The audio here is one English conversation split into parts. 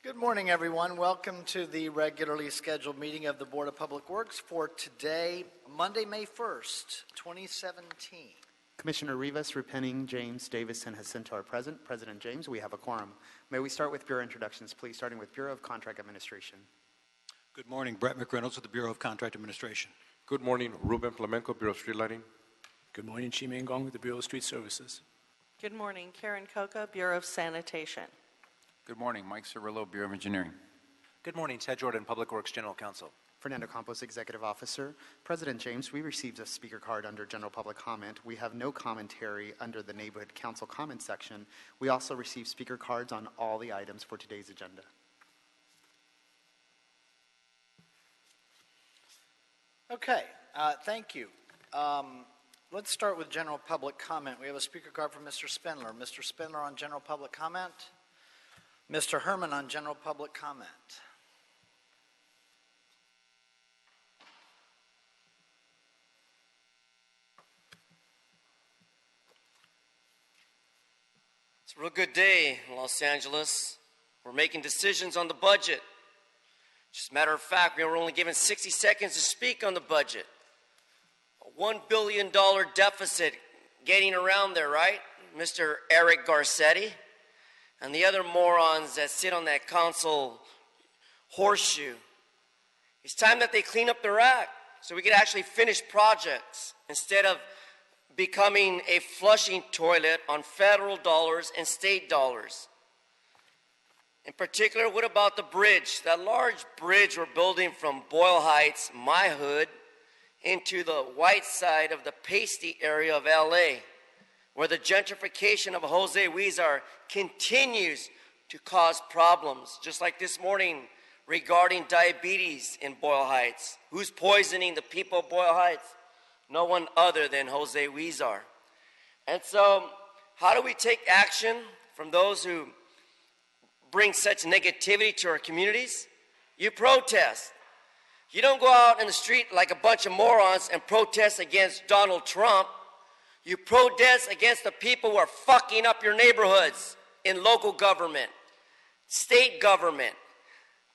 Good morning, everyone. Welcome to the regularly scheduled meeting of the Board of Public Works for today, Monday, May 1st, 2017. Commissioner Rivas, Rupenning, James, Davis, and Jacinto are present. President James, we have a quorum. May we start with Bureau introductions, please, starting with Bureau of Contract Administration. Good morning. Brett McReynolds with the Bureau of Contract Administration. Good morning. Ruben Flamenco, Bureau of Street Lighting. Good morning. Chimeng Gong with the Bureau of Street Services. Good morning. Karen Coca, Bureau of Sanitation. Good morning. Mike Cirillo, Bureau of Engineering. Good morning. Ted Jordan, Public Works General Counsel. Fernando Campos, Executive Officer. President James, we received a speaker card under General Public Comment. We have no commentary under the Neighborhood Council comment section. We also received speaker cards on all the items for today's agenda. Okay, thank you. Let's start with General Public Comment. We have a speaker card from Mr. Spindler. Mr. Spindler on General Public Comment. Mr. Herman on General Public Comment. It's a real good day in Los Angeles. We're making decisions on the budget. Just a matter of fact, we were only given 60 seconds to speak on the budget. A $1 billion deficit getting around there, right? Mr. Eric Garcetti and the other morons that sit on that council horseshoe. It's time that they clean up their act so we can actually finish projects instead of becoming a flushing toilet on federal dollars and state dollars. In particular, what about the bridge? That large bridge we're building from Boyle Heights, my hood, into the white side of the pasty area of LA, where the gentrification of Jose Huizar continues to cause problems, just like this morning regarding diabetes in Boyle Heights. Who's poisoning the people of Boyle Heights? No one other than Jose Huizar. And so, how do we take action from those who bring such negativity to our communities? You protest. You don't go out in the street like a bunch of morons and protest against Donald Trump. You protest against the people who are fucking up your neighborhoods in local government, state government.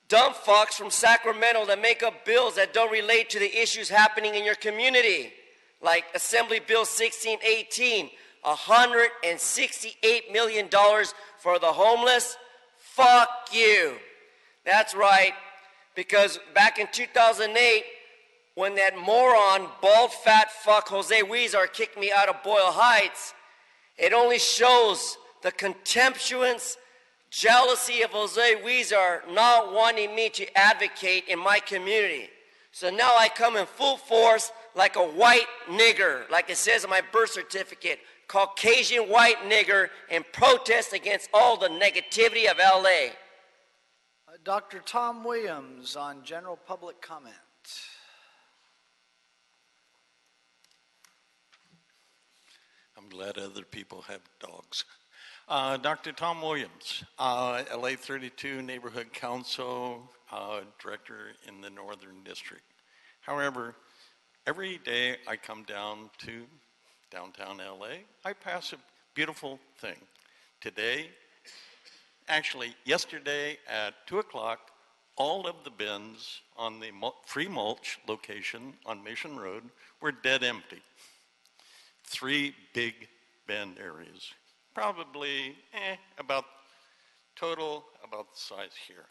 Dumb fucks from Sacramento that make up bills that don't relate to the issues happening in your community, like Assembly Bill 1618, $168 million for the homeless. Fuck you. That's right, because back in 2008, when that moron, bald, fat fuck Jose Huizar kicked me out of Boyle Heights, it only shows the contemptuous jealousy of Jose Huizar not wanting me to advocate in my community. So now I come in full force like a white nigger, like it says on my birth certificate, Caucasian white nigger, and protest against all the negativity of LA. Dr. Tom Williams on General Public Comment. I'm glad other people have dogs. Dr. Tom Williams, LA 32 Neighborhood Council Director in the Northern District. However, every day I come down to downtown LA, I pass a beautiful thing. Today, actually yesterday at 2 o'clock, all of the bins on the free mulch location on Mission Road were dead empty. 3 big bin areas, probably about total about the size here.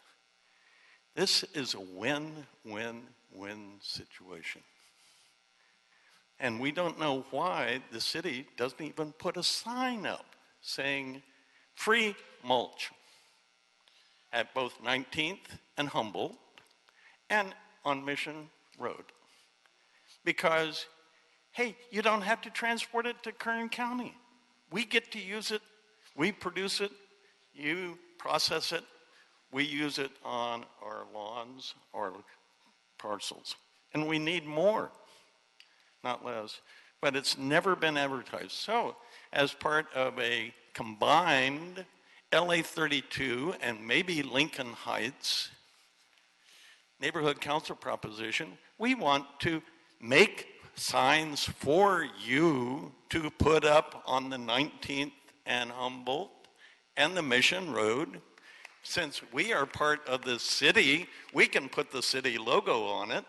This is a win-win-win situation. And we don't know why the city doesn't even put a sign up saying free mulch at both 19th and Humboldt and on Mission Road. Because, hey, you don't have to transport it to Kern County. We get to use it, we produce it, you process it, we use it on our lawns or parcels. And we need more, not less. But it's never been advertised. So, as part of a combined LA 32 and maybe Lincoln Heights neighborhood council proposition, we want to make signs for you to put up on the 19th and Humboldt and the Mission Road since we are part of the city, we can put the city logo on it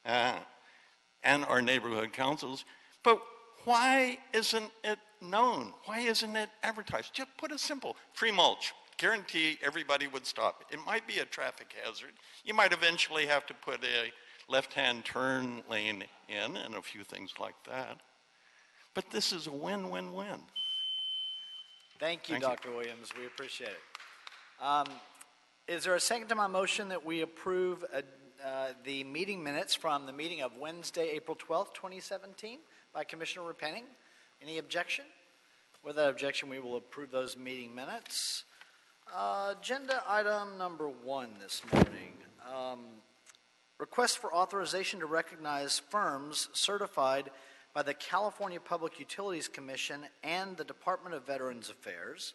and our neighborhood councils. But why isn't it known? Why isn't it advertised? Just put a simple free mulch. Guarantee everybody would stop. It might be a traffic hazard. You might eventually have to put a left-hand turn lane in and a few things like that. But this is a win-win-win. Thank you, Thank you. Dr. Williams. We appreciate it. Is there a second to my motion that we approve the meeting minutes from the meeting of Wednesday, April 12th, 2017 by Commissioner Repenning? Any objection? Without objection, we will approve those meeting minutes. Agenda item number 1 this morning. Request for authorization to recognize firms certified by the California Public Utilities Commission and the Department of Veterans Affairs,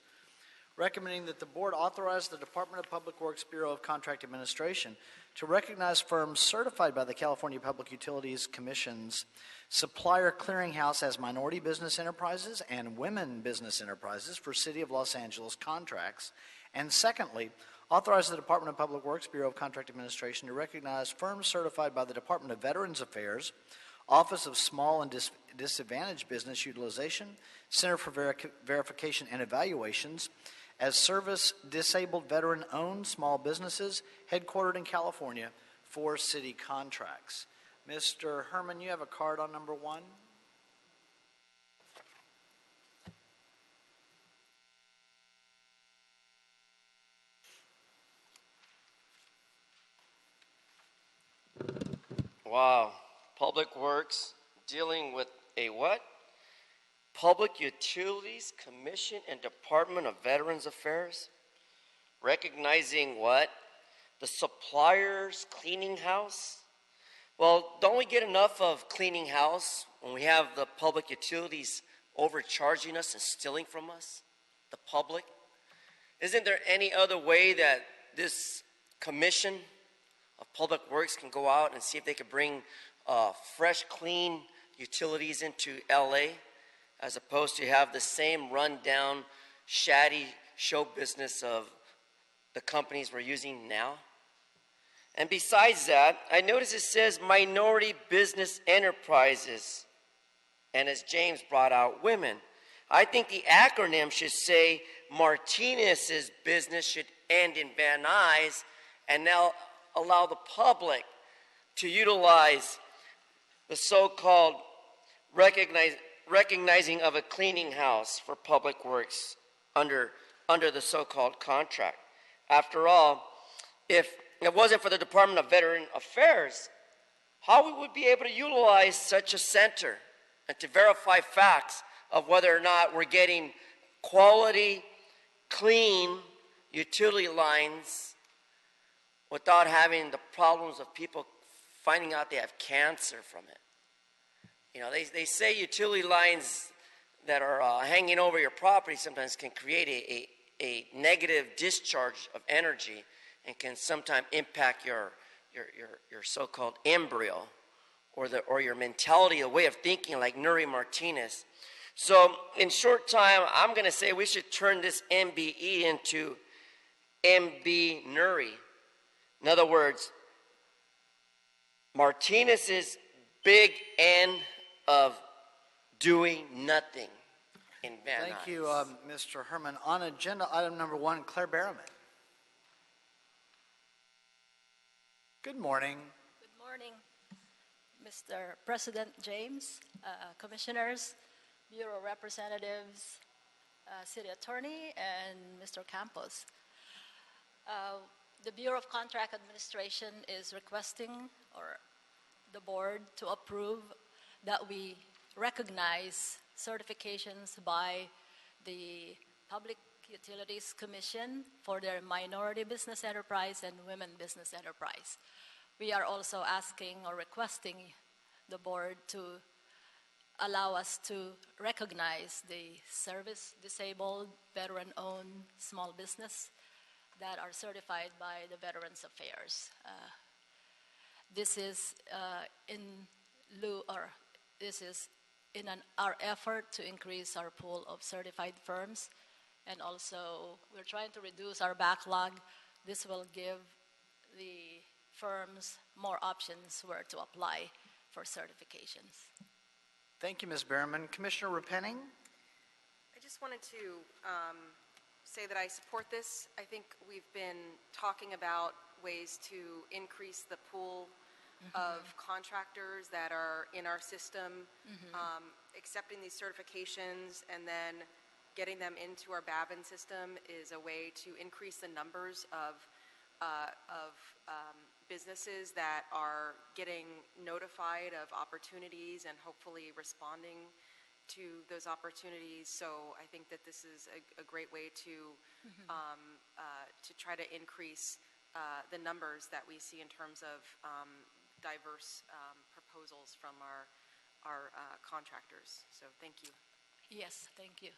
recommending that the board authorize the Department of Public Works Bureau of Contract Administration to recognize firms certified by the California Public Utilities Commission's Supplier Clearinghouse as minority business enterprises and women business enterprises for City of Los Angeles contracts. And secondly, authorize the Department of Public Works Bureau of Contract Administration to recognize firms certified by the Department of Veterans Affairs, Office of Small and Disadvantaged Business Utilization, Center for Verification and Evaluations, as service-disabled veteran-owned small businesses headquartered in California for city contracts. Mr. Herman, you have a card on number 1. Wow. Public Works dealing with a what? Public Utilities Commission and Department of Veterans Affairs? Recognizing what? The supplier's cleaning house? Well, don't we get enough of cleaning house when we have the public utilities overcharging us and stealing from us, the public? Isn't there any other way that this commission of Public Works can go out and see if they could bring fresh, clean utilities into LA, as opposed to have the same rundown, shoddy show business of the companies we're using now? And besides that, I notice it says minority business enterprises. And as James brought out, women. I think the acronym should say Martinez's business should end in Van Nuys and now allow the public to utilize the so-called recognizing of a cleaning house for Public Works under the so-called contract. After all, if it wasn't for the Department of Veteran Affairs, how we would be able to utilize such a center and to verify facts of whether or not we're getting quality, clean utility lines without having the problems of people finding out they have cancer from it. You know, they say utility lines that are hanging over your property sometimes can create a negative discharge of energy and can sometimes impact your so-called embryo or your mentality, a way of thinking like Nuri Martinez. So in short time, I'm going to say we should turn this MBE into MB Nuri. In other words, Martinez's big N of doing nothing in Van Nuys. Thank you, Mr. Herman. On agenda item number 1, Claire Berriman. Good morning. Good morning, Mr. President James, commissioners, bureau representatives, city attorney, and Mr. Campos. The Bureau of Contract Administration is requesting the board to approve that we recognize certifications by the Public Utilities Commission for their minority business enterprise and women business enterprise. We are also asking or requesting the board to allow us to recognize the service-disabled, veteran-owned small business that are certified by the Veterans Affairs. This is our effort to increase our pool of certified firms and also we're trying to reduce our backlog. This will give the firms more options where to apply for certifications. Thank you, Ms. Behrman. Commissioner Repenning? I just wanted to say that I support this. I think we've been talking about ways to increase the pool of contractors that are in our system, accepting these certifications and then getting them into our BAVN system is a way to increase the numbers of businesses that are getting notified of opportunities and hopefully responding to those opportunities. So I think that this is a great way to try to increase the numbers that we see in terms of diverse proposals from our contractors. So thank you. Yes, thank you.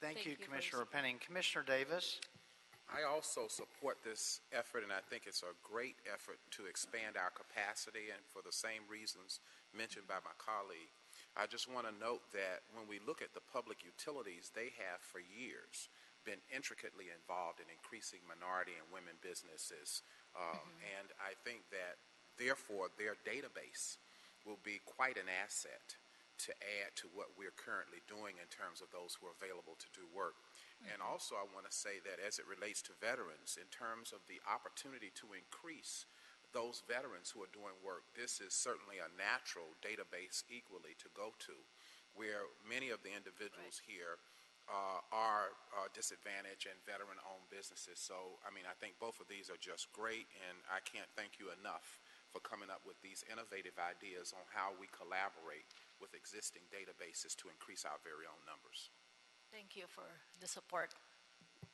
Thank you, for your Commissioner support. Repenning. Commissioner Davis? I also support this effort, and I think it's a great effort to expand our capacity, and for the same reasons mentioned by my colleague. I just want to note that when we look at the public utilities, they have for years been intricately involved in increasing minority and women businesses. And I think that, therefore, their database will be quite an asset to add to what we're currently doing in terms of those who are available to do work. And also I want to say that as it relates to veterans, in terms of the opportunity to increase those veterans who are doing work, this is certainly a natural database equally to go to, where many of the individuals here are disadvantaged and veteran-owned businesses. So, I mean, I think both of these are just great, and I can't thank you enough for coming up with these innovative ideas on how we collaborate with existing databases to increase our very own numbers. Thank you for the support.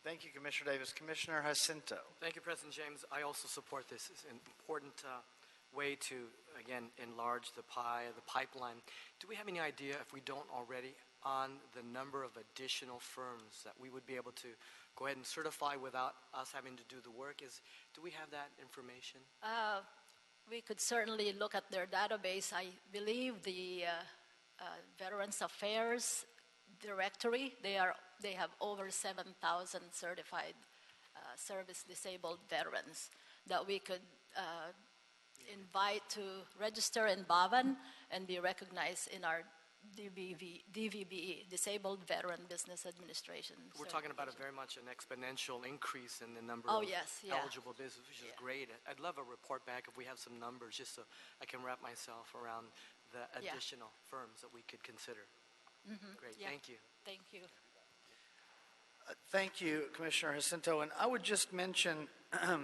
Thank you, Commissioner Davis. Commissioner Jacinto? Thank you, President James. I also support this. It's an important way to, again, enlarge the pie, the pipeline. Do we have any idea, if we don't already, on the number of additional firms that we would be able to go ahead and certify without us having to do the work? Do we have that information? We could certainly look at their database. I believe the Veterans Affairs directory, they have over 7,000 certified service-disabled veterans that we could invite to register in BAVN and be recognized in our DVBE, Disabled Veteran Business Administration. We're talking about very much an exponential increase in the number Oh, of yes, yeah. eligible businesses, which is great. I'd love a report back if we have some numbers, just so I can wrap myself around the additional firms that we could consider. Great, Yeah. thank you. Thank you. Thank you, Commissioner Jacinto. And I would just mention,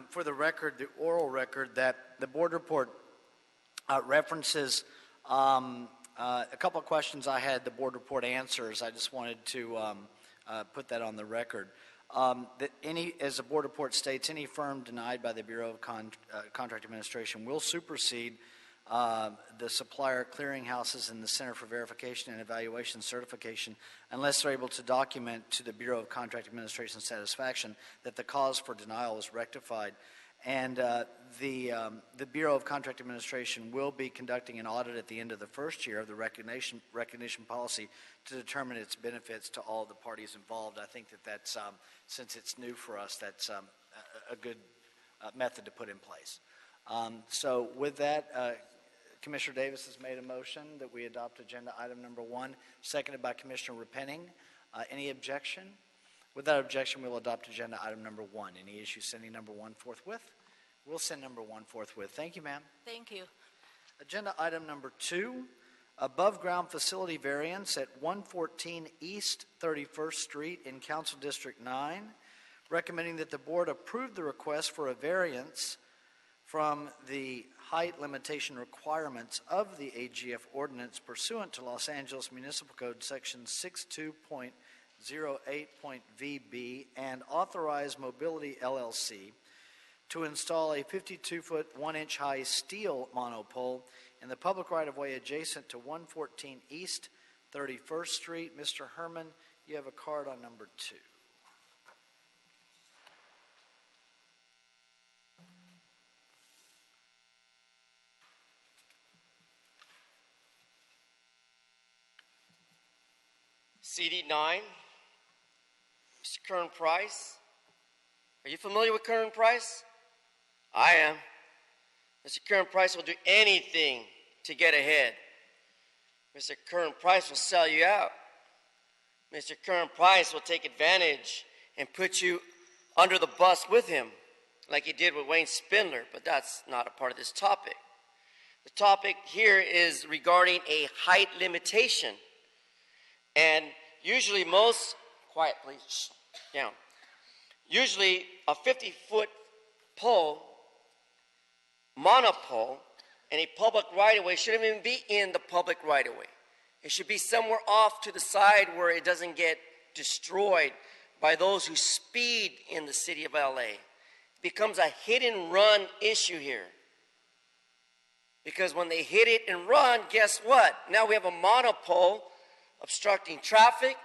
for the record, the oral record, that the board report references a couple of questions I had the board report answers. I just wanted to put that on the record. That as the board report states, any firm denied by the Bureau of Contract Administration will supersede the supplier clearinghouses and the Center for Verification and Evaluation Certification unless they're able to document to the Bureau of Contract Administration satisfaction that the cause for denial is rectified. And the Bureau of Contract Administration will be conducting an audit at the end of the first year of the recognition policy to determine its benefits to all the parties involved. I think that's, since it's new for us, that's a good method to put in place. So with that, Commissioner Davis has made a motion that we adopt agenda item number 1, seconded by Commissioner Repenning. Any objection? Without objection, we will adopt agenda item number 1. Any issue sending number 1 forthwith? We'll send number 1 forthwith. Thank you, ma'am. Thank you. Agenda item number 2, above-ground facility variance at 114 East 31st Street in Council District 9, recommending that the board approve the request for a variance from the height limitation requirements of the AGF ordinance pursuant to Los Angeles Municipal Code Section 62.08.VB and authorize Mobility LLC to install a 52-foot, 1-inch high steel monopole in the public right-of-way adjacent to 114 East 31st Street. Mr. Herman, you have a card on number 2. CD 9, Mr. Kern Price. Are you familiar with Kern Price? I am. Mr. Kern Price will do anything to get ahead. Mr. Kern Price will sell you out. Mr. Kern Price will take advantage and put you under the bus with him, like he did with Wayne Spindler, but that's not a part of this topic. The topic here is regarding a height limitation. And usually quiet please, shh, down. Usually a 50-foot pole, monopole, and a public right-of-way shouldn't even be in the public right-of-way. It should be somewhere off to the side where it doesn't get destroyed by those who speed in the city of LA. It becomes a hit-and-run issue here. Because when they hit it and run, guess what? Now we have a monopole obstructing traffic,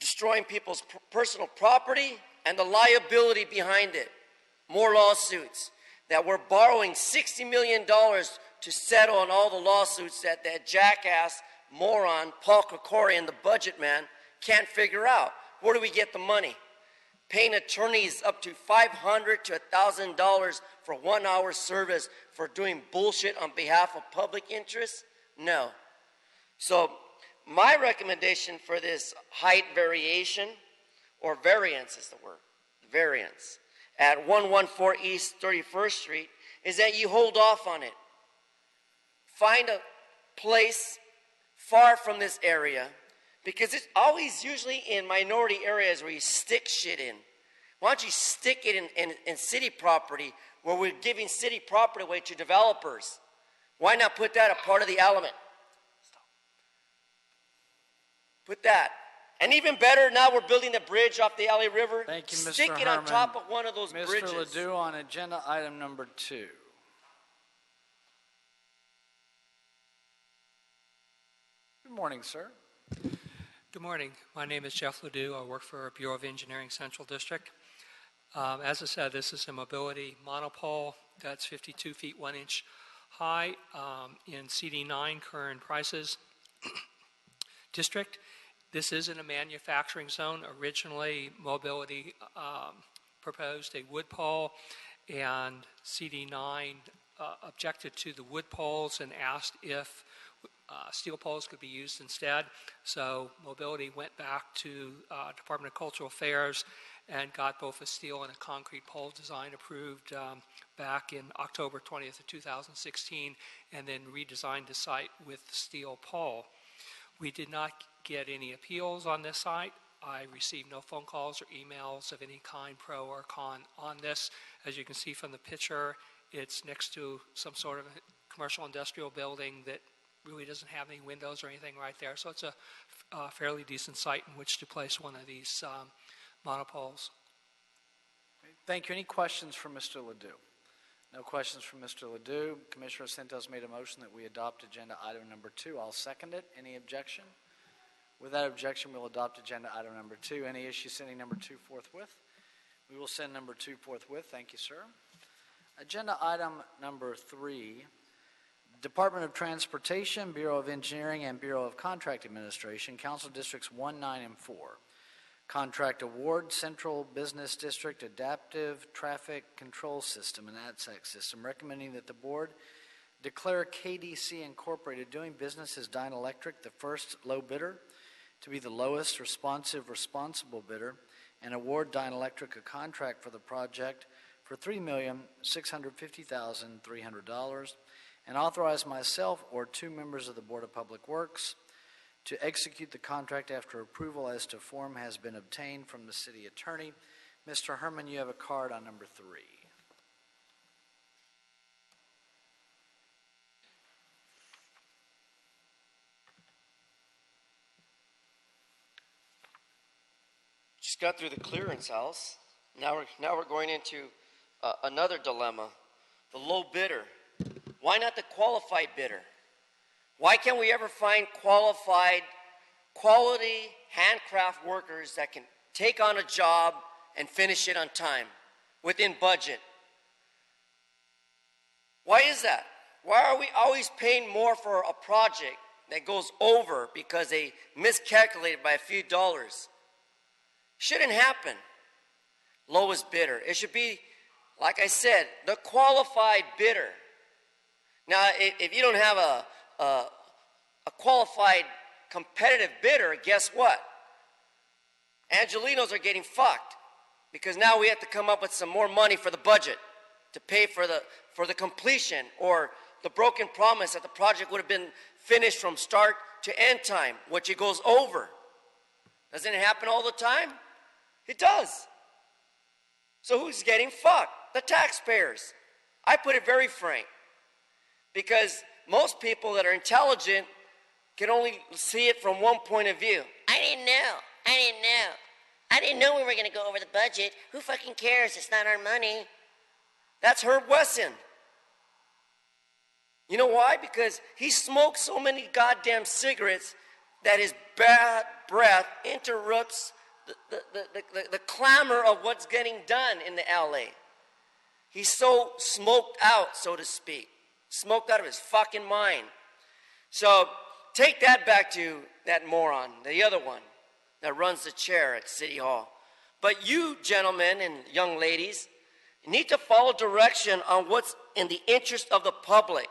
destroying people's personal property, and the liability behind it. More lawsuits. That we're borrowing $60 million to settle on all the lawsuits that jackass moron Paul Kokori and the budget man can't figure out. Where do we get the money? Paying attorneys up to $500 to $1,000 for 1 hour service for doing bullshit on behalf of public interest? No. So my recommendation for this height variation, or variance is the word, variance, at 114 East 31st Street, is that you hold off on it. Find a place far from this area, because it's always usually in minority areas where you stick shit in. Why don't you stick it in city property where we're giving city property away to developers? Why not put that a part of the element? Put that. And even better, now we're building a bridge off the LA River. Thank you, Mr. Stick it Herman. on top of one of those Mr. bridges. Ledoux on agenda item number 2. Good morning, sir. Good morning. My name is Jeff Ledoux. I work for Bureau of Engineering Central District. As I said, this is a mobility monopole that's 52 feet 1 inch high in CD9 Kern Price's district. This is in a manufacturing zone. Originally, mobility proposed a wood pole, and CD9 objected to the wood poles and asked if steel poles could be used instead. So mobility went back to Department of Cultural Affairs and got both a steel and a concrete pole design approved back in October 20th of 2016, and then redesigned the site with the steel pole. We did not get any appeals on this site. I received no phone calls or emails of any kind, pro or con, on this. As you can see from the picture, it's next to some sort of commercial industrial building that really doesn't have any windows or anything right there. So it's a fairly decent site in which to place one of these monopoles. Thank you. Any questions for Mr. Ledoux? No questions from Mr. Ledoux. Commissioner Santos made a motion that we adopt agenda item number 2. I'll second it. Any objection? Without objection, we'll adopt agenda item number 2. Any issue sending number 2 forthwith? We will send number 2 forthwith. Thank you, sir. Agenda item number 3, Department of Transportation, Bureau of Engineering, and Bureau of Contract Administration, Council Districts 1, 9, and 4. Contract award, Central Business District Adaptive Traffic Control System and ADSAC system, recommending that the board declare KDC Incorporated doing business as Dynalectric the first low bidder to be the lowest responsive responsible bidder, and award Dynalectric a contract for the project for $3,650,300, and authorize myself or 2 members of the Board of Public Works to execute the contract after approval as to form has been obtained from the city attorney. Mr. Herman, you have a card on number 3. Just got through the clearance house. Now we're going into another dilemma. The low bidder. Why not the qualified bidder? Why can't we ever find qualified, quality handcraft workers that can take on a job and finish it on time, within budget? Why is that? Why are we always paying more for a project that goes over because they miscalculated by a few dollars? Shouldn't happen. Lowest bidder. It should be, like I said, the qualified bidder. Now, if you don't have a qualified competitive bidder, guess what? Angelinos are getting fucked because now we have to come up with some more money for the budget to pay for the completion or the broken promise that the project would have been finished from start to end time, which it goes over. Doesn't it happen all the time? It does. So who's getting fucked? The taxpayers. I put it very frank because most people that are intelligent can only see it from one point of view. I didn't know we were going to go over the budget. Who fucking cares? It's not our money. That's Herb Wesson. You know why? Because he smokes so many goddamn cigarettes that his bad breath interrupts the clamor of what's getting done in the LA. He's so smoked out, so to speak. Smoked out of his fucking mind. So take that back to that moron, the other one that runs the chair at City Hall. But you, gentlemen and young ladies, need to follow direction on what's in the interest of the public.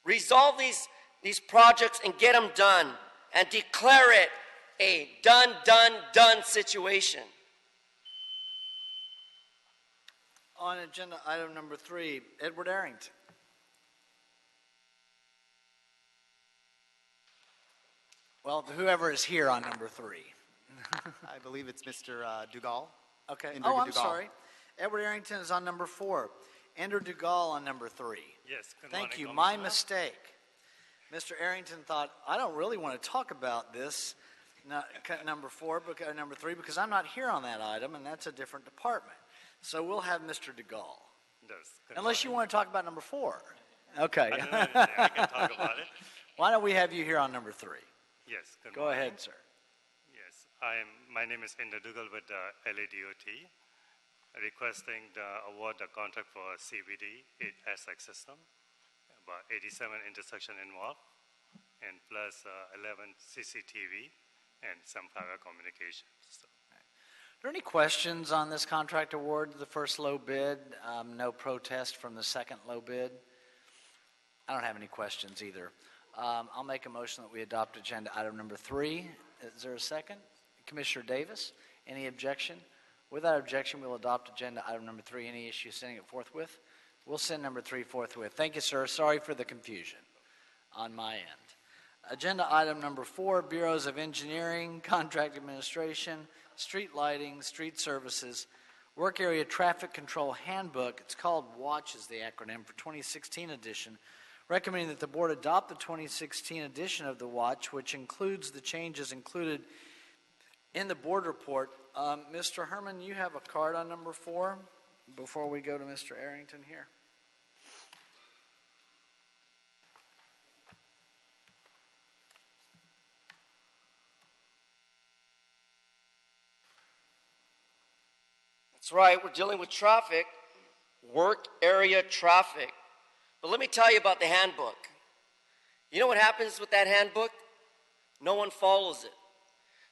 Resolve these projects and get them done and declare it a done situation. On agenda item number 3, Edward Arrington. Well, whoever is here on number 3. I believe it's Mr. Dugal. Okay. Andrew I'm Dugal. sorry. Edward Arrington is on number 4. Andrew Dugal on number 3. Yes. Good Thank morning, you. My Commissioner. mistake. Mr. Arrington thought, I don't really want to talk about this, number 3, because I'm not here on that item, and that's a different department. So we'll have Mr. Dugal. Yes. Unless you want to talk about number 4. Okay. I don't know anything. I can talk about it. Why don't we have you here on number 3? Yes. Good Go morning. ahead, sir. Yes. My name is Inder Dugal with LADOT, requesting the award the contract for CBD SX system, about 87 intersection involved, and plus 11 CCTV and some power communications. So, Are there any questions on this contract award, the first low bid? No protest from the second low bid? I don't have any questions either. I'll make a motion that we adopt agenda item number 3. Is there a second? Commissioner Davis, any objection? Without objection, we'll adopt agenda item number 3. Any issue sending it forthwith? We'll send number 3 forthwith. Thank you, sir. Sorry for the confusion on my end. Agenda item number 4, Bureaus of Engineering, Contract Administration, Street Lighting, Street Services, Work Area Traffic Control Handbook. It's called WATCH is the acronym for 2016 edition. Recommending that the board adopt the 2016 edition of the WATCH, which includes the changes included in the board report. Mr. Herman, you have a card on number 4 before we go to Mr. Arrington here. That's right, we're dealing with traffic, work area traffic. But let me tell you about the handbook. You know what happens with that handbook? No one follows it.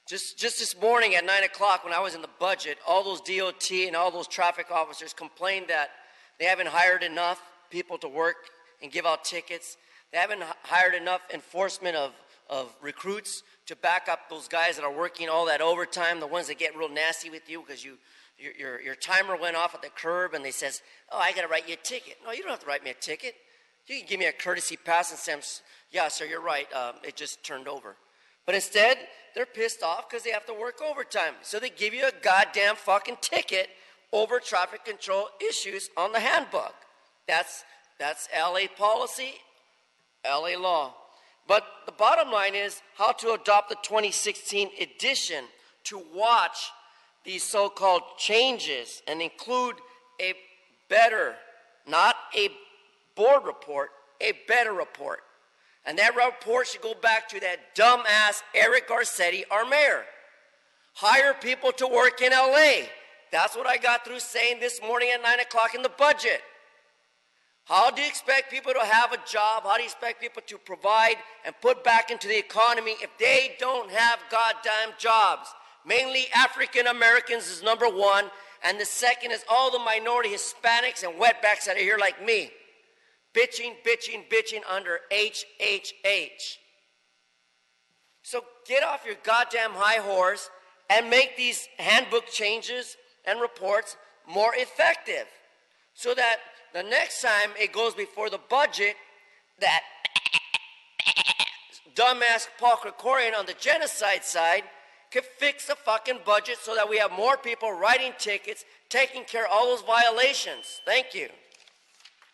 Just this morning at 9 o'clock when I was in the budget, all those DOT and all those traffic officers complained that they haven't hired enough people to work and give out tickets. They haven't hired enough enforcement of recruits to back up those guys that are working all that overtime, the ones that get real nasty with you because your timer went off at the curb and they says, oh, I got to write you a ticket. No, you don't have to write me a ticket. You can give me a courtesy pass and say, yeah, sir, you're right. It just turned over. But instead, they're pissed off because they have to work overtime. So they give you a goddamn fucking ticket over traffic control issues on the handbook. That's LA policy, LA law. But the bottom line is how to adopt the 2016 edition to watch these so-called changes and include a better, not a board report, a better report. And that report should go back to that dumbass Eric Garcetti, our mayor. Hire people to work in LA. That's what I got through saying this morning at 9 o'clock in the budget. How do you expect people to have a job? How do you expect people to provide and put back into the economy if they don't have goddamn jobs? mainly African Americans is number one, and the second is all the minority Hispanics and wetbacks that are here like me. Bitching, bitching, bitching under HHH. So get off your goddamn high horse and make these handbook changes and reports more effective so that the next time it goes before the budget, that dumbass Paul Krikorian on the genocide side could fix the fucking budget so that we have more people writing tickets, taking care of all those violations. Thank you.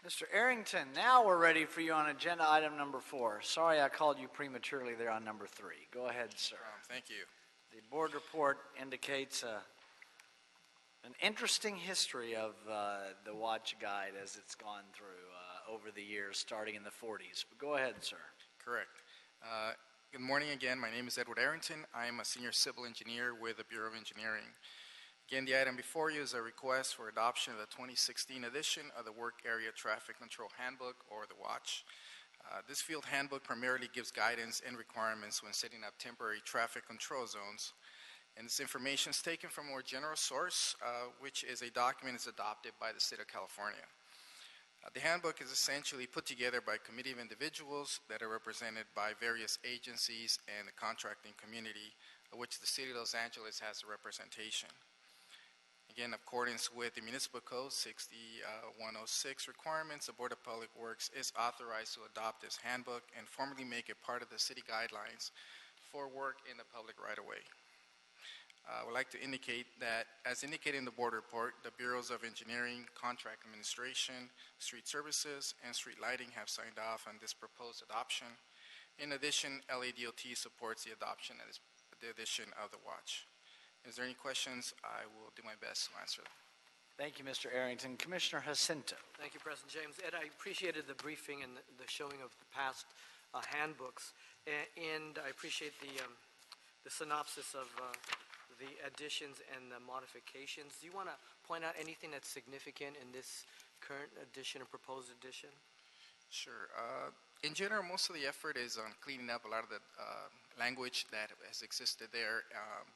Mr. Arrington, now we're ready for you on agenda item number 4. Sorry I called you prematurely there on number 3. Go ahead, sir. Thank you. The board report indicates an interesting history of the watch guide as it's gone through over the years, starting in the 40s. But go ahead, sir. Correct. Good morning again. My name is Edward Arrington. I am a senior civil engineer with the Bureau of Engineering. Again, the item before you is a request for adoption of the 2016 edition of the Work Area Traffic Control Handbook, or the WATCH. This field handbook primarily gives guidance and requirements when setting up temporary traffic control zones. And this information is taken from a more general source, which is a document that's adopted by the state of California. The handbook is essentially put together by a committee of individuals that are represented by various agencies and the contracting community, of which the city of Los Angeles has a representation. Again, in accordance with the Municipal Code 6106 requirements, the Board of Public Works is authorized to adopt this handbook and formally make it part of the city guidelines for work in the public right-of-way. I would like to indicate that, as indicated in the board report, the Bureaus of Engineering, Contract Administration, Street Services, and Street Lighting have signed off on this proposed adoption. In addition, LADOT supports the adoption of the addition of the WATCH. Is there any questions? I will do my best to answer them. Thank you, Mr. Arrington. Commissioner Jacinto. Thank you, President James. Ed, I appreciated the briefing and the showing of the past handbooks, and I appreciate the synopsis of the additions and the modifications. Do you want to point out anything that's significant in this current edition or proposed edition? Sure. In general, most of the effort is on cleaning up a lot of the language that has existed there,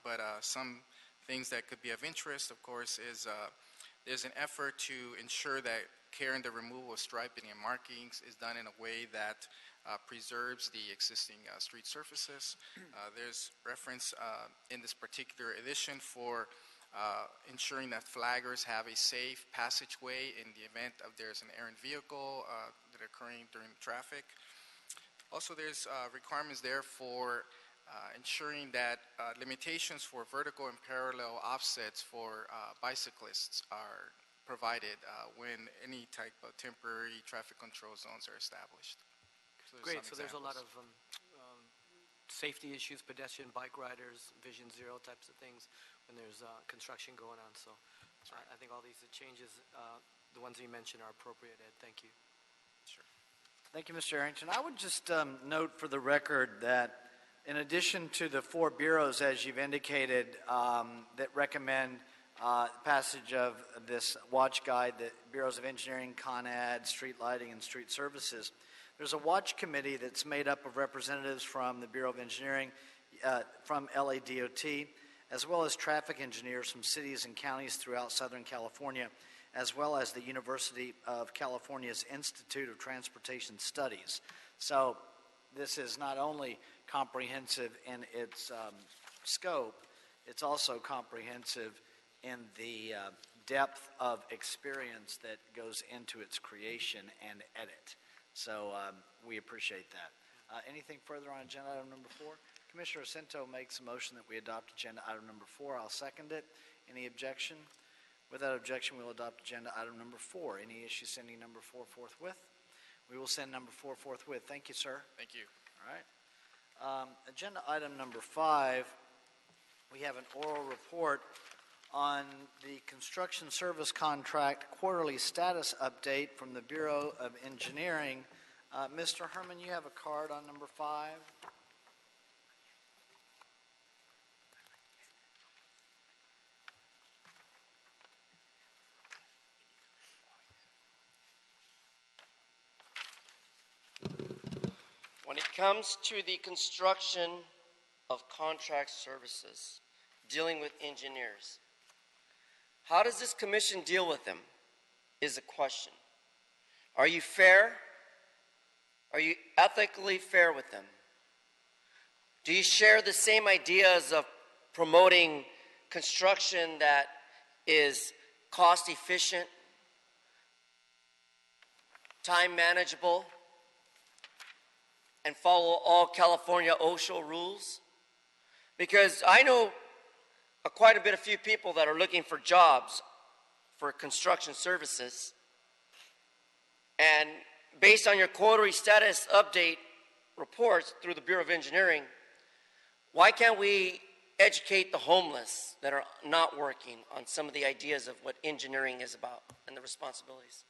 but some things that could be of interest, of course, is there's an effort to ensure that care in the removal of striping and markings is done in a way that preserves the existing street surfaces. There's reference in this particular edition for ensuring that flaggers have a safe passageway in the event of there's an errant vehicle that are occurring during traffic. Also, there's requirements there for ensuring that limitations for vertical and parallel offsets for bicyclists are provided when any type of temporary traffic control zones are established. Great, so there's a lot of safety issues, pedestrian, bike riders, Vision Zero types of things when there's construction going on. So I think all these changes, the ones that you mentioned, are appropriate, Ed. Thank you. Sure. Thank you, Mr. Arrington. I would just note for the record that in addition to the 4 bureaus, as you've indicated, that recommend passage of this watch guide, the Bureaus of Engineering, Con Ed, Street Lighting, and Street Services, there's a watch committee that's made up of representatives from the Bureau of Engineering, from LADOT, as well as traffic engineers from cities and counties throughout Southern California, as well as the University of California's Institute of Transportation Studies. So this is not only comprehensive in its scope, it's also comprehensive in the depth of experience that goes into its creation and edit. So we appreciate that. Anything further on agenda item number 4? Commissioner Jacinto makes a motion that we adopt agenda item number 4. I'll second it. Any objection? Without objection, we'll adopt agenda item number 4. Any issue sending number 4 forthwith? We will send number 4 forthwith. Thank you, sir. Thank you. All right. Agenda item number 5, we have an oral report on the construction service contract quarterly status update from the Bureau of Engineering. Mr. Herman, you have a card on number 5. When it comes to the construction of contract services, dealing with engineers. How does this commission deal with them is a question. Are you fair? Are you ethically fair with them? Do you share the same ideas of promoting construction that is cost efficient, time manageable, and follow all California OSHA rules? Because I know quite a few people that are looking for jobs for construction services. And based on your quarterly status update reports through the Bureau of Engineering, why can't we educate the homeless that are not working on some of the ideas of what engineering is about and the responsibilities?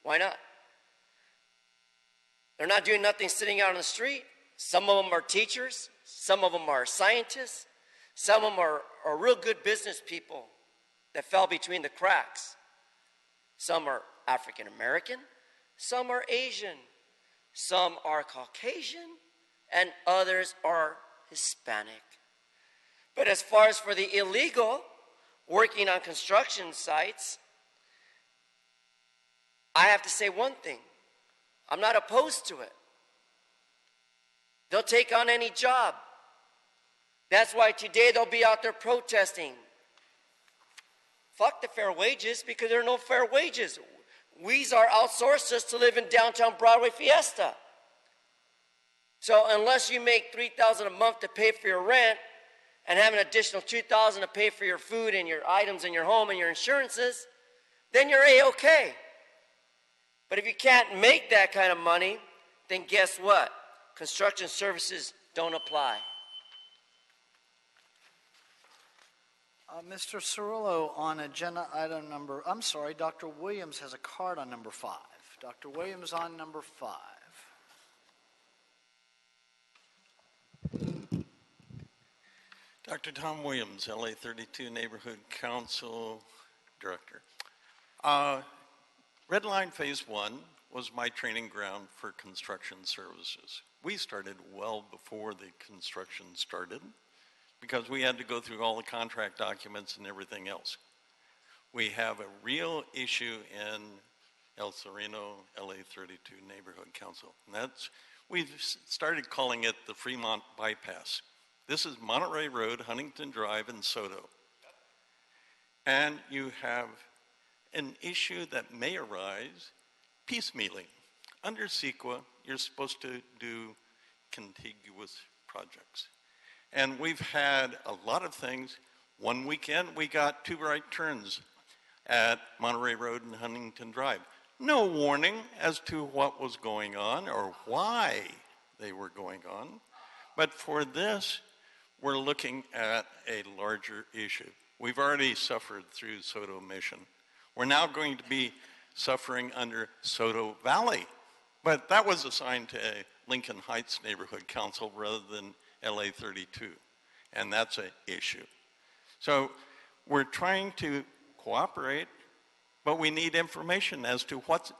Why not? They're not doing nothing sitting out on the street. Some of them are teachers. Some of them are scientists. Some of them are real good business people that fell between the cracks. Some are African American. Some are Asian. Some are Caucasian. And others are Hispanic. But as far as for the illegal working on construction sites, I have to say one thing. I'm not opposed to it. They'll take on any job. That's why today they'll be out there protesting. Fuck the fair wages, because there are no fair wages. Weezer outsourced us to live in downtown Broadway Fiesta. So unless you make $3,000 a month to pay for your rent and have an additional $2,000 to pay for your food and your items in your home and your insurances, then you're A-okay. But if you can't make that kind of money, then guess what? Construction services don't apply. Mr. Cirillo, on agenda item number, I'm sorry, Dr. Williams has a card on number 5. Dr. Williams on number 5. Dr. Tom Williams, LA 32 Neighborhood Council Director. Red Line Phase 1 was my training ground for construction services. We started well before the construction started because we had to go through all the contract documents and everything else. We have a real issue in El Sereno, LA 32 Neighborhood Council. And we've started calling it the Fremont Bypass. This is Monterey Road, Huntington Drive, and Soto. And you have an issue that may arise, piecemealing. Under CEQA, you're supposed to do contiguous projects. And we've had a lot of things. One weekend, we got 2 right turns at Monterey Road and Huntington Drive. No warning as to what was going on or why they were going on. But for this, we're looking at a larger issue. We've already suffered through Soto Mission. We're now going to be suffering under Soto Valley. But that was assigned to a Lincoln Heights Neighborhood Council rather than LA 32. And that's an issue. So we're trying to cooperate, but we need information as to what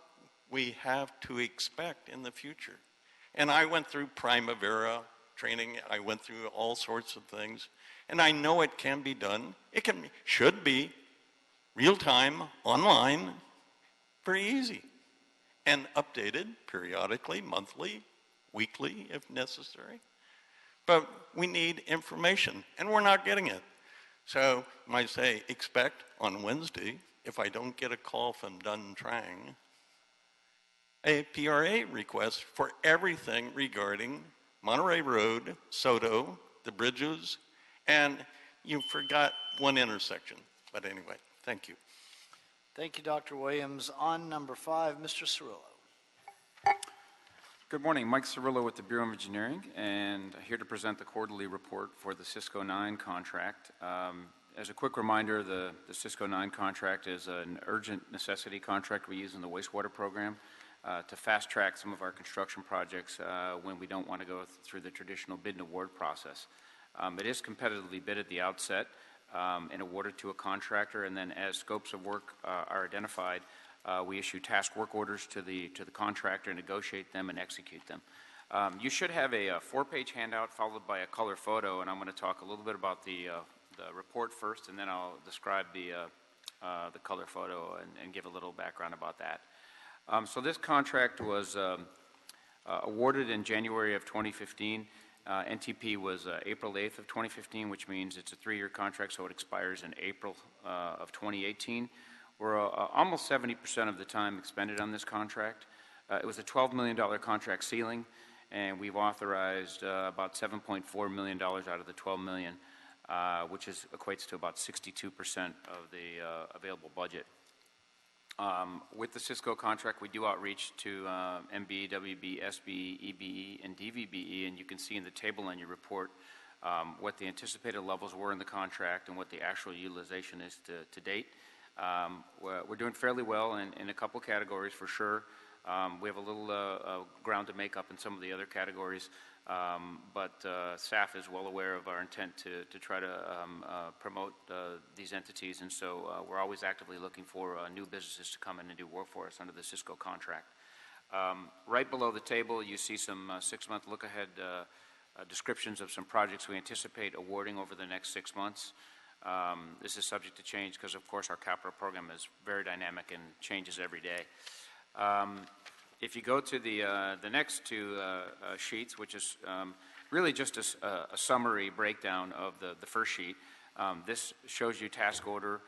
we have to expect in the future. And I went through Primavera training. I went through all sorts of things. And I know it can be done. It should be real-time, online, very easy. And updated periodically, monthly, weekly, if necessary. But we need information, and we're not getting it. So I might say, expect on Wednesday, if I don't get a call from Dun Trang, a PRA request for everything regarding Monterey Road, Soto, the bridges, and you forgot one intersection. But anyway, thank you. Thank you, Dr. Williams. On number 5, Mr. Cirillo. Good morning, Mike Cirillo with the Bureau of Engineering, and here to present the quarterly report for the Cisco 9 contract. As a quick reminder, the Cisco 9 contract is an urgent necessity contract we use in the wastewater program to fast track some of our construction projects when we don't want to go through the traditional bid and award process. It is competitively bid at the outset and awarded to a contractor, and then as scopes of work are identified, we issue task work orders to the contractor, negotiate them, and execute them. You should have a 4-page handout followed by a color photo, and I'm going to talk a little bit about the the report first, and then I'll describe the color photo and give a little background about that. So this contract was awarded in January of 2015. NTP was April 8th of 2015, which means it's a 3-year contract, so it expires in April of 2018. We're almost 70% of the time expended on this contract. It was a $12 million contract ceiling, and we've authorized about $7.4 million out of the $12 million, which equates to about 62% of the available budget. With the Cisco contract, we do outreach to MB, WB, SB, EBE, and DVBE, and you can see in the table in your report what the anticipated levels were in the contract and what the actual utilization is to date. We're doing fairly well in a couple categories for sure. We have a little ground to make up in some of the other categories, but staff is well aware of our intent to try to promote these entities, and so we're always actively looking for new businesses to come in and do work for us under the Cisco contract. Right below the table, you see some 6-month look-ahead descriptions of some projects we anticipate awarding over the next 6 months. This is subject to change because, of course, our capital program is very dynamic and changes every day. If you go to the next two sheets, which is really just a summary breakdown of the first sheet, this shows you task work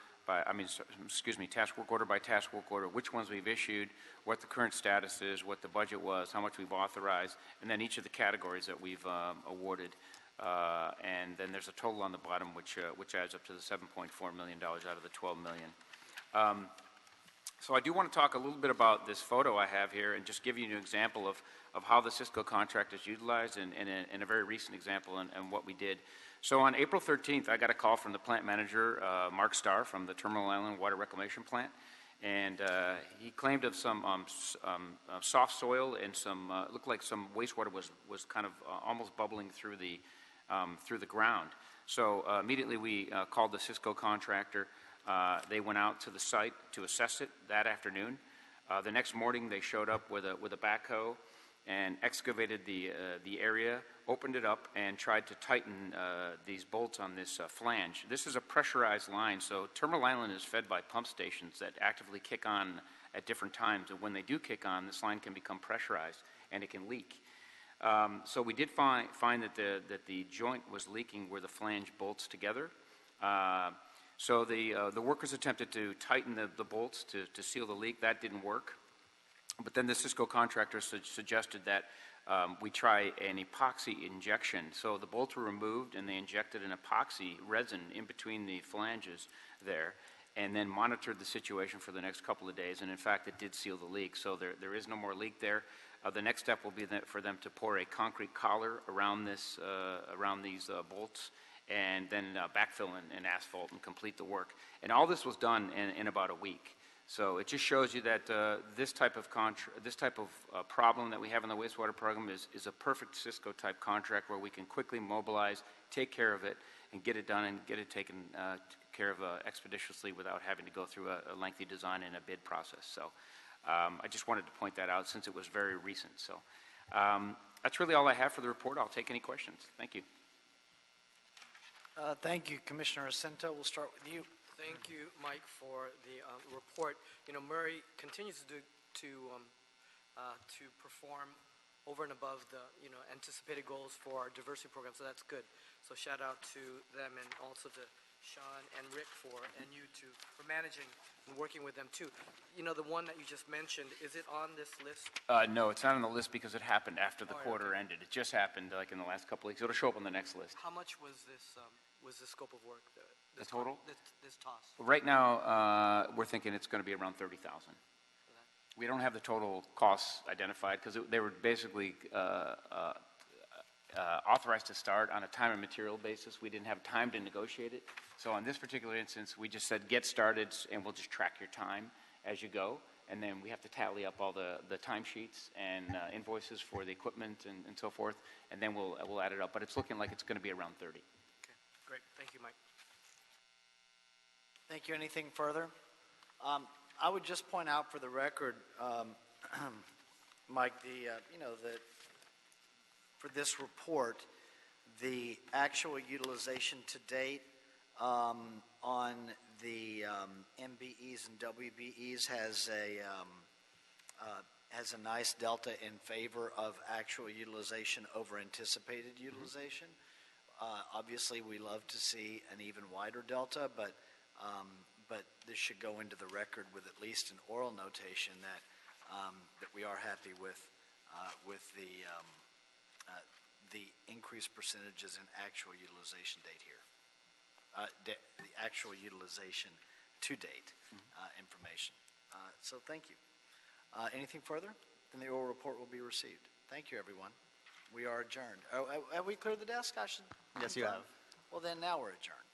order by task work order, which ones we've issued, what the current status is, what the budget was, how much we've authorized, and then each of the categories that we've awarded. And then there's a total on the bottom, which adds up to the $7.4 million out of the $12 million. So I do want to talk a little bit about this photo I have here and just give you an example of how the Cisco contract is utilized and a very recent example and what we did. So on April 13th, I got a call from the plant manager, Mark Starr, from the Terminal Island Water Reclamation Plant, and he claimed of some soft soil and some, looked like some wastewater was kind of almost bubbling through the ground. So immediately we called the Cisco contractor. They went out to the site to assess it that afternoon. The next morning, they showed up with a backhoe and excavated the area, opened it up, and tried to tighten these bolts on this flange. This is a pressurized line, so Terminal Island is fed by pump stations that actively kick on at different times. And when they do kick on, this line can become pressurized and it can leak. So we did find that the joint was leaking where the flange bolts together. So the workers attempted to tighten the bolts to seal the leak. That didn't work. But then the Cisco contractor suggested that we try an epoxy injection. So the bolts were removed and they injected an epoxy resin in between the flanges there and then monitored the situation for the next couple of days. And in fact, it did seal the leak. So there is no more leak there. The next step will be for them to pour a concrete collar around these bolts and then backfill in asphalt and complete the work. And all this was done in about a week. So it just shows you that this type of problem that we have in the wastewater program is a perfect Cisco-type contract where we can quickly mobilize, take care of it, and get it done and get it taken care of expeditiously without having to go through a lengthy design and a bid process. So I just wanted to point that out since it was very recent. So that's really all I have for the report. I'll take any questions. Thank you. Thank you, Commissioner Jacinto. We'll start with you. Thank you, Mike, for the report. You know, Murray continues to perform over and above the anticipated goals for our diversity program, so that's good. So shout out to them and also to Sean and Rick for managing and working with them too. You know, the one that you just mentioned, is it on this list? No, it's not on the list because it happened after the quarter ended. It just happened like in the last couple of weeks. It'll show up on the next list. How much was this? Was the scope of work? The total? This toss. Right now, we're thinking it's going to be around $30,000. We don't have the total costs identified because they were basically authorized to start on a time and material basis. We didn't have time to negotiate it. So on this particular instance, we just said get started and we'll just track your time as you go. And then we have to tally up all the timesheets and invoices for the equipment and so forth. And then we'll add it up. But it's looking like it's going to be around 30. Great. Thank you, Mike. Thank you. Anything further? I would just point out for the record, Mike, for this report, the actual utilization to date on the MBEs and WBEs has a nice delta in favor of actual utilization over anticipated utilization. Obviously, we love to see an even wider delta, but this should go into the record with at least an oral notation that we are happy with the increased percentages in actual utilization date here. The actual utilization to date information. So thank you. Anything further? Then the oral report will be received. Thank you, everyone. We are adjourned. Oh, have we cleared the desk? I should. Yes, you confirm? have. Well, then now we're adjourned.